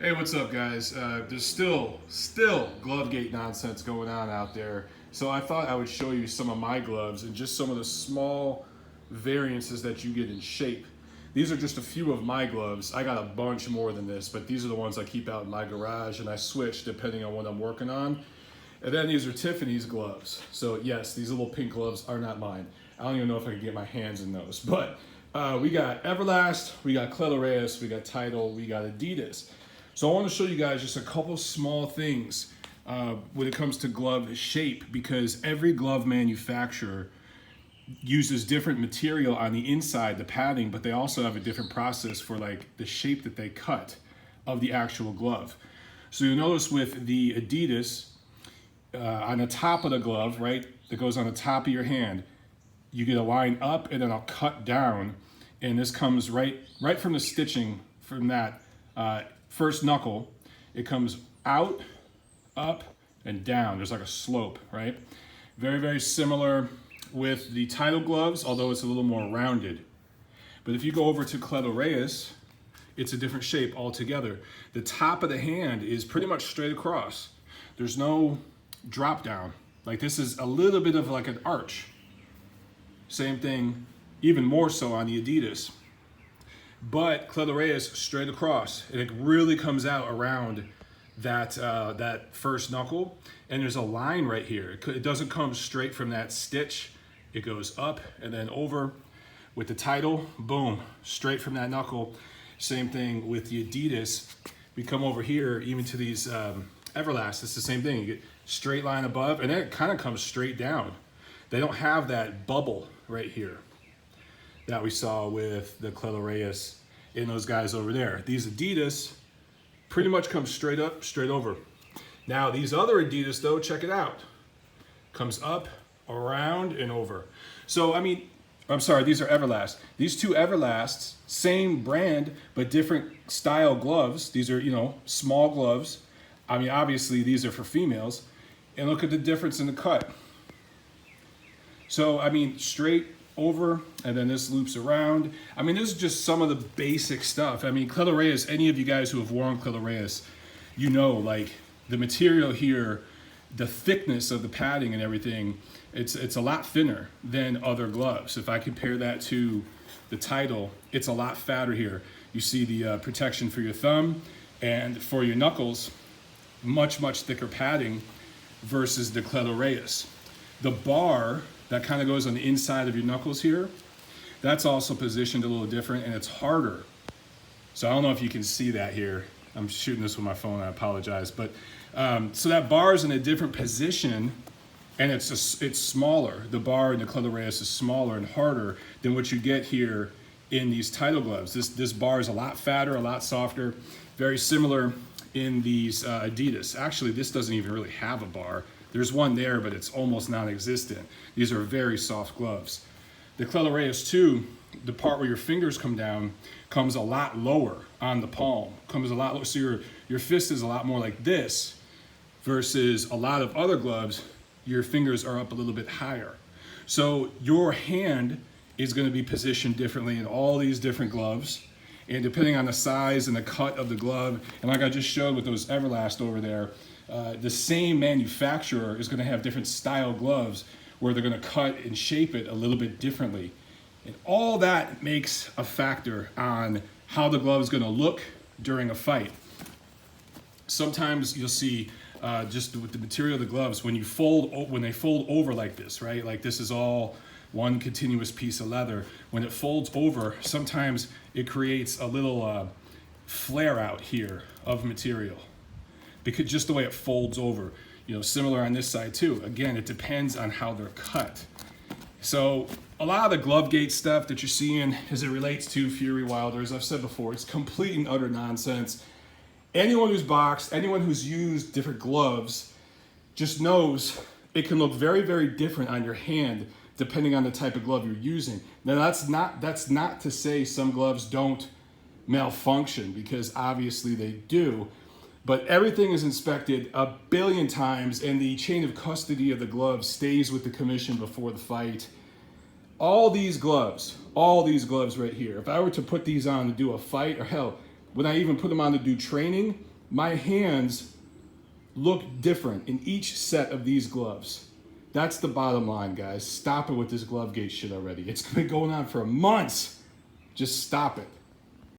Hey, what's up, guys? There's still glovegate nonsense going on out there. So I thought I would show you some of my gloves and just some of the small variances that you get in shape. These are just a few of my gloves. I got a bunch more than this, but these are the ones I keep out in my garage and I switch depending on what I'm working on. And then these are Tiffany's gloves. So yes, these little pink gloves are not mine. I don't even know if I can get my hands in those. But we got Everlast, we got Reyes, we got Tidal, we got Adidas. So I want to show you guys just a couple small things when it comes to glove shape, because every glove manufacturer uses different material on the inside, the padding, but they also have a different process for like the shape that they cut of the actual glove. So you'll notice with the Adidas, on the top of the glove, right, that goes on the top of your hand, you get a line up and then I'll cut down, and this comes right from the stitching from that first knuckle. It comes out, up, and down. There's like a slope, right? Very, very similar with the Tidal gloves, although it's a little more rounded. But if you go over to Reyes, it's a different shape altogether. The top of the hand is pretty much straight across. There's no drop down. Like this is a little bit of like an arch. Same thing, even more so on the Adidas. But Reyes straight across, and it really comes out around that first knuckle, and there's a line right here. It doesn't come straight from that stitch. It goes up and then over. With the Tidal, boom, straight from that knuckle. Same thing with the Adidas. We come over here, even to these Everlast, it's the same thing. You get straight line above, and then it kind of comes straight down. They don't have that bubble right here that we saw with the Reyes and those guys over there. These Adidas pretty much come straight up, straight over. Now these other Adidas though, check it out. Comes up, around, and over. So I mean, I'm sorry, these are Everlast. These two Everlasts, same brand, but different style gloves. These are, small gloves. I mean, obviously these are for females. And look at the difference in the cut. So, I mean, straight over, and then this loops around. I mean, this is just some of the basic stuff. I mean, Reyes, any of you guys who have worn Reyes, like the material here, the thickness of the padding and everything, it's a lot thinner than other gloves. If I compare that to the Tidal, it's a lot fatter here. You see the protection for your thumb, and for your knuckles, much thicker padding versus the Reyes. The bar that kind of goes on the inside of your knuckles here, that's also positioned a little different, and it's harder. So I don't know if you can see that here. I'm shooting this with my phone, I apologize. But so that bar is in a different position, and it's smaller. The bar in the Reyes is smaller and harder than what you get here in these Tidal gloves. This bar is a lot fatter, a lot softer, very similar in these Adidas. Actually, this doesn't even really have a bar. There's one there, but it's almost non-existent. These are very soft gloves. The Reyes too, the part where your fingers come down, comes a lot lower on the palm. Comes a lot lower, so your fist is a lot more like this, versus a lot of other gloves, your fingers are up a little bit higher. So your hand is going to be positioned differently in all these different gloves. And depending on the size and the cut of the glove, and like I just showed with those Everlast over there, the same manufacturer is going to have different style gloves where they're going to cut and shape it a little bit differently. And all that makes a factor on how the glove is going to look during a fight. Sometimes you'll see just with the material of the gloves, when they fold over like this, right? Like this is all one continuous piece of leather. When it folds over, sometimes it creates a little flare out here of material, because just the way it folds over. Similar on this side too. Again, it depends on how they're cut. So a lot of the glovegate stuff that you're seeing as it relates to Fury Wilder, as I've said before, it's complete and utter nonsense. Anyone who's boxed, anyone who's used different gloves, just knows it can look very, very different on your hand depending on the type of glove you're using. Now that's not to say some gloves don't malfunction, because obviously they do. But everything is inspected a billion times, and the chain of custody of the gloves stays with the commission before the fight. All these gloves right here, if I were to put these on to do a fight, or hell, when I even put them on to do training, My hands look different in each set of these gloves. That's the bottom line, guys. Stop it with this glove gate shit already. It's been going on for months. Just stop it.